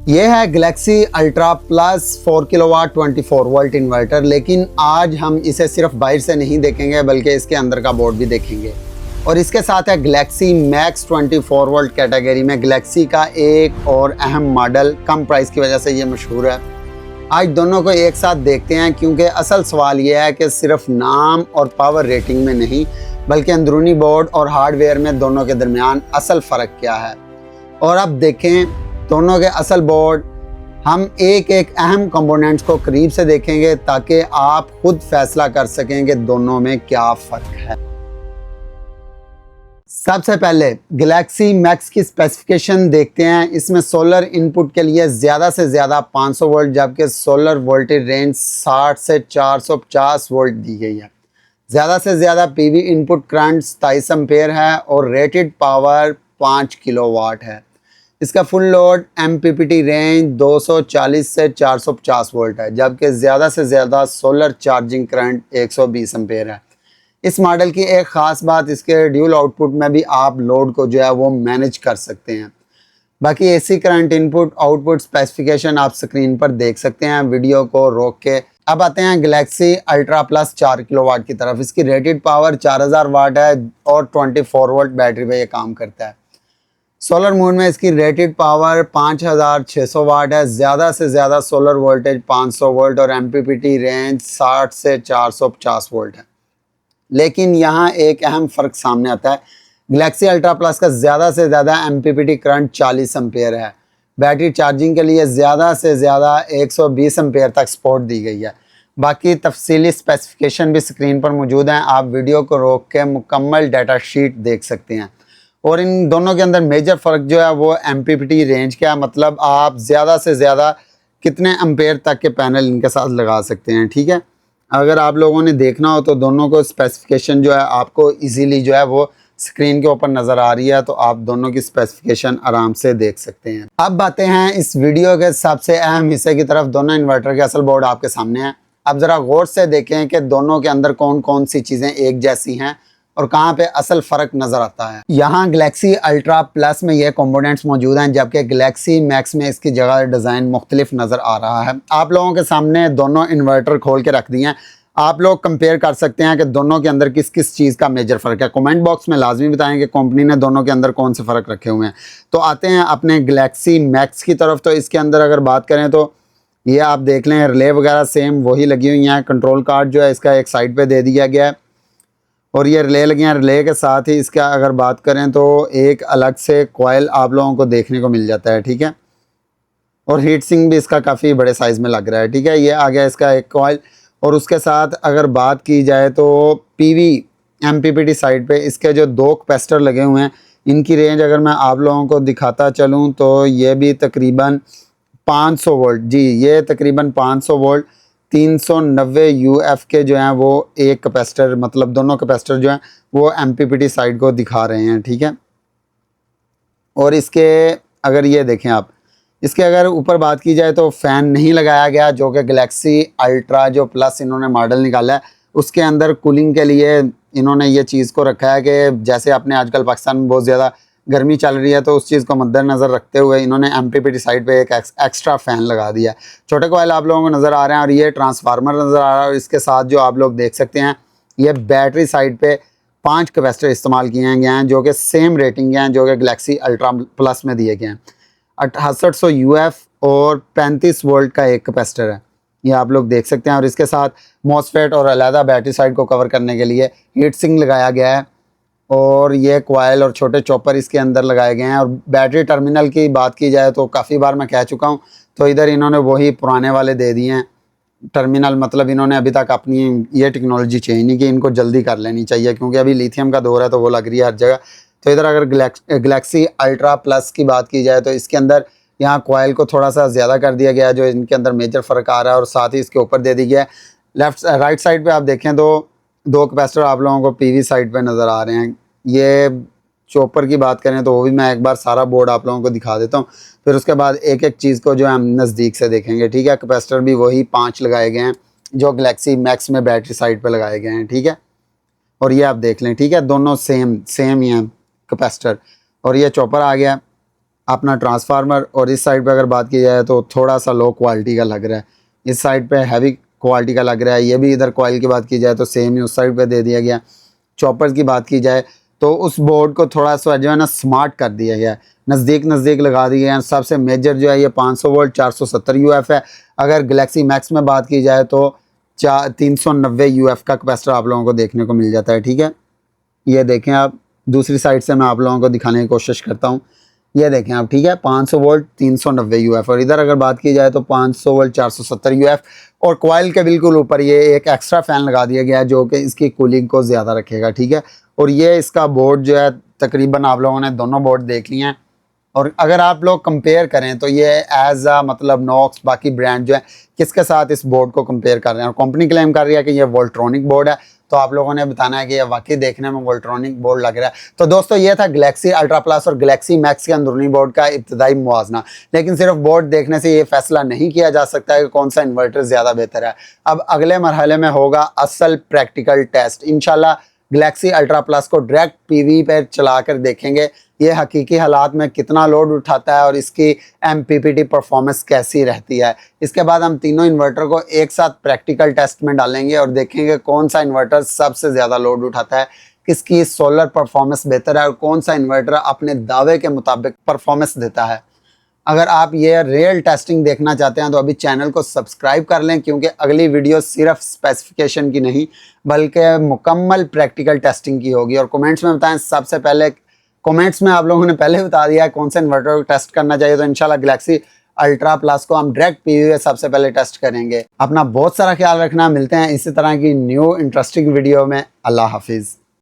ये है Galaxy ultra plus 4 kilowatt 24 volt inverter, लेकिन आज हम इसे सिर्फ बाहर से नहीं देखेंगे बल्कि इसके अंदर का बोर्ड भी देखेंगे। और इसके साथ है गैलेक्सी मैक्स 24 वोल्ट कैटेगरी में गैलेक्सी का एक और अहम मॉडल, कम प्राइस की वजह से ये मशहूर है। आज दोनों को एक साथ देखते हैं क्योंकि असल सवाल यह है कि सिर्फ नाम और पावर रेटिंग में नहीं बल्कि अंदरूनी बोर्ड और हार्डवेयर में दोनों के दरमियान असल फ़र्क क्या है। और अब देखें दोनों के असल बोर्ड, हम एक एक अहम कंपोनेंट्स को करीब से देखेंगे ताकि आप खुद फैसला कर सकें कि दोनों में क्या फ़र्क है। सबसे पहले गैलेक्सी मैक्स की स्पेसिफिकेशन देखते हैं। इसमें सोलर इनपुट के लिए ज़्यादा से ज़्यादा 500 वोल्ट जबकि सोलर वोल्टेज रेंज 60 से 450 वोल्ट दी गई है। ज़्यादा से ज़्यादा पीवी इनपुट करंट 27 एम्पेयर है और रेटेड पावर 5 किलोवाट है। इसका फुल लोड एमपीपीटी रेंज 240 से 450 वोल्ट है जबकि ज़्यादा से ज़्यादा सोलर चार्जिंग करंट 120 एम्पेयर है। इस मॉडल की एक ख़ास बात इसके ड्यूल आउटपुट में भी आप लोड को जो है वो मैनेज कर सकते हैं। बाकी AC current input output specification आप स्क्रीन पर देख सकते हैं वीडियो को रोक के। अब आते हैं गैलेक्सी अल्ट्रा प्लस 4 किलोवाट की तरफ। इसकी रेटेड पावर 4000 वाट है और 24 वोल्ट बैटरी पे ये काम करता है। सोलर मोड में इसकी रेटेड पावर 5600 वाट है। ज़्यादा से ज़्यादा सोलर वोल्टेज 500 वोल्ट और एमपीपीटी रेंज 60 से 450 वोल्ट है। लेकिन यहाँ एक अहम फ़र्क सामने आता है। गैलेक्सी अल्ट्रा प्लस का ज़्यादा से ज़्यादा एमपीपीटी करंट 40 एम्पेयर है। बैटरी चार्जिंग के लिए ज़्यादा से ज़्यादा 120 एम्पेयर तक सपोर्ट दी गई है। बाकी तफसीली स्पेसिफिकेशन भी स्क्रीन पर मौजूद हैं, आप वीडियो को रोक के मुकम्मल डाटा शीट देख सकते हैं। और इन दोनों के अंदर मेजर फ़र्क जो है वो एमपीपीटी रेंज का, मतलब आप ज़्यादा से ज़्यादा कितने एम्पेयर तक के पैनल इनके साथ लगा सकते हैं। ठीक है, अगर आप लोगों ने देखना हो तो दोनों को स्पेसिफिकेशन जो है आपको इजीली जो है वो स्क्रीन के ऊपर नज़र आ रही है, तो आप दोनों की स्पेसिफिकेशन आराम से देख सकते हैं। अब बातें हैं इस वीडियो के सबसे अहम हिस्से की तरफ। दोनों इन्वर्टर के असल बोर्ड आपके सामने हैं। अब ज़रा गौर से देखें कि दोनों के अंदर कौन कौन सी चीज़ें एक जैसी हैं और कहाँ पे असल फ़र्क नज़र आता है। यहाँ गैलेक्सी अल्ट्रा प्लस में ये कंपोनेंट्स मौजूद हैं जबकि गैलेक्सी मैक्स में इसकी जगह डिज़ाइन मुख्तलिफ नज़र आ रहा है। आप लोगों के सामने दोनों इन्वर्टर खोल के रख दिए हैं। आप लोग कंपेयर कर सकते हैं कि दोनों के अंदर किस किस चीज़ का मेजर फ़र्क है। कमेंट बॉक्स में लाजमी बताएं कि कंपनी ने दोनों के अंदर कौन से फ़र्क रखे हुए हैं। तो आते हैं अपने गैलेक्सी मैक्स की तरफ। तो इसके अंदर अगर बात करें तो ये आप देख लें, रिले वगैरह सेम वही लगी हुई हैं। कंट्रोल कार्ड जो है इसका एक साइड पर दे दिया गया है और ये रिले लगी हैं। रिले के साथ ही इसका अगर बात करें तो एक अलग से कॉइल आप लोगों को देखने को मिल जाता है। ठीक है, और हीट सिंक भी इसका काफ़ी बड़े साइज़ में लग रहा है। ठीक है, ये आ गया इसका एक कॉइल। और उसके साथ अगर बात की जाए तो पीवी एमपीपीटी साइड पे इसके जो 2 कैपेसिटर लगे हुए हैं, इनकी रेंज अगर मैं आप लोगों को दिखाता चलूँ तो ये भी तकरीबन 500 वोल्ट, जी ये तकरीबन 500 वोल्ट 390 यूएफ के जो हैं वो एक कैपेसिटर, मतलब दोनों कैपेसिटर जो हैं वो एमपीपीटी साइड को दिखा रहे हैं। ठीक है, और इसके अगर ये देखें आप, इसके अगर ऊपर बात की जाए तो फ़ैन नहीं लगाया गया, जो कि गैलेक्सी अल्ट्रा जो प्लस इन्होंने मॉडल निकाला है उसके अंदर कूलिंग के लिए इन्होंने ये चीज़ को रखा है कि जैसे अपने आजकल पाकिस्तान में बहुत ज़्यादा गर्मी चल रही है तो उस चीज़ को मद्देनज़र रखते हुए इन्होंने एमपीपीटी साइड पे एक एक्स्ट्रा फ़ैन लगा दिया है। छोटे कॉइल आप लोगों को नज़र आ रहे हैं और ये ट्रांसफार्मर नज़र आ रहा है। और इसके साथ जो आप लोग देख सकते हैं ये बैटरी साइड पे 5 कैपेसिटर इस्तेमाल किए गए हैं जो कि सेम रेटिंग के हैं जो कि गैलेक्सी अल्ट्रा प्लस में दिए गए हैं। 6800 यूएफ और 35 वोल्ट का एक कैपेसिटर है, ये आप लोग देख सकते हैं। और इसके साथ मॉसफेट और अलहदा बैटरी साइड को कवर करने के लिए हीट सिंक लगाया गया है और ये कॉइल और छोटे चॉपर इसके अंदर लगाए गए हैं। और बैटरी टर्मिनल की बात की जाए तो काफ़ी बार मैं कह चुका हूँ, तो इधर इन्होंने वही पुराने वाले दे दिए हैं टर्मिनल, मतलब इन्होंने अभी तक अपनी ये टेक्नोलॉजी चेंज नहीं की। इनको जल्दी कर लेनी चाहिए क्योंकि अभी लिथियम का दौर है तो वो लग रही है हर जगह। तो इधर अगर गैलेक्सी अल्ट्रा प्लस की बात की जाए तो इसके अंदर यहाँ कॉइल को थोड़ा सा ज़्यादा कर दिया गया है, जो इनके अंदर मेजर फ़र्क आ रहा है। और साथ ही इसके ऊपर दे दी गया है। राइट साइड पे आप देखें तो 2 कैपेसिटर आप लोगों को पीवी साइड पे नज़र आ रहे हैं। ये चॉपर की बात करें तो वो भी मैं एक बार सारा बोर्ड आप लोगों को दिखा देता हूँ, फिर उसके बाद एक एक चीज़ को जो है हम नज़दीक से देखेंगे। ठीक है, कैपेसिटर भी वही 5 लगाए गए हैं जो गैलेक्सी मैक्स में बैटरी साइड पर लगाए गए हैं। ठीक है, और ये आप देख लें। ठीक है, दोनों सेम ही हैं कैपेसिटर। और ये चॉपर आ गया अपना ट्रांसफार्मर, और इस साइड पे अगर बात की जाए तो थोड़ा सा लो क्वालिटी का लग रहा है, इस साइड पे हैवी क्वालिटी का लग रहा है। ये भी इधर कॉइल की बात की जाए तो सेम ही उस साइड पे दे दिया गया। चॉपर्स की बात की जाए तो उस बोर्ड को थोड़ा सा जो है ना स्मार्ट कर दिया गया है, नज़दीक लगा दिए हैं। सबसे मेजर जो है ये 500 वोल्ट 470 यूएफ है। अगर गैलेक्सी मैक्स में बात की जाए तो 390 यूएफ का कैपेसिटर आप लोगों को देखने को मिल जाता है। ठीक है, ये देखें आप, दूसरी साइड से मैं आप लोगों को दिखाने की कोशिश करता हूँ। ये देखें आप, ठीक है, 500 वोल्ट 390 यूएफ, और इधर अगर बात की जाए तो 500 वोल्ट 470 यूएफ। और कॉइल के बिल्कुल ऊपर ये एक एक्स्ट्रा फ़ैन लगा दिया गया है जो कि इसकी कूलिंग को ज़्यादा रखेगा। ठीक है, और ये इसका बोर्ड जो है तकरीबन आप लोगों ने दोनों बोर्ड देख लिए हैं। और अगर आप लोग कंपेयर करें तो ये एज आ मतलब नॉक्स बाकी ब्रांड जो है किसके साथ इस बोर्ड को कंपेयर कर रहे हैं, और कंपनी क्लेम कर रही है कि ये वोल्ट्रॉनिक बोर्ड है, तो आप लोगों ने बताना है कि ये वाकई देखने में वोल्ट्रॉनिक बोर्ड लग रहा है। तो दोस्तों ये था गैलेक्सी अल्ट्रा प्लस और गैलेक्सी मैक्स के अंदरूनी बोर्ड का इब्तदाई मुआवजना। लेकिन सिर्फ बोर्ड देखने से ये फैसला नहीं किया जा सकता है कि कौन सा इन्वर्टर ज़्यादा बेहतर है। अब अगले मरहले में होगा असल प्रैक्टिकल टेस्ट। इंशाल्लाह गैलेक्सी अल्ट्रा प्लस को डायरेक्ट पीवी पर चला कर देखेंगे ये हकीकी हालात में कितना लोड उठाता है और इसकी एमपीपीटी परफॉर्मेंस कैसी रहती है। इसके बाद हम तीनों इन्वर्टर को एक साथ प्रैक्टिकल टेस्ट में डालेंगे और देखेंगे कौन सा इन्वर्टर सबसे ज़्यादा लोड उठाता है, किसकी सोलर परफॉर्मेंस बेहतर है और कौन सा इन्वर्टर अपने दावे के मुताबिक परफॉर्मेंस देता है। अगर आप ये रियल टेस्टिंग देखना चाहते हैं तो अभी चैनल को सब्सक्राइब कर लें, क्योंकि अगली वीडियो सिर्फ स्पेसिफिकेशन की नहीं बल्कि मुकम्मल प्रैक्टिकल टेस्टिंग की होगी। और कमेंट्स में बताएं, सबसे पहले कमेंट्स में आप लोगों ने पहले बता दिया है कौन से इन्वर्टर को टेस्ट करना चाहिए, तो इंशाल्लाह गैलेक्सी अल्ट्रा प्लस को हम डायरेक्ट पीवी में सबसे पहले टेस्ट करेंगे। अपना बहुत सारा ख्याल रखना, मिलते हैं इसी तरह की न्यू इंटरेस्टिंग वीडियो में। अल्लाह हाफिज़।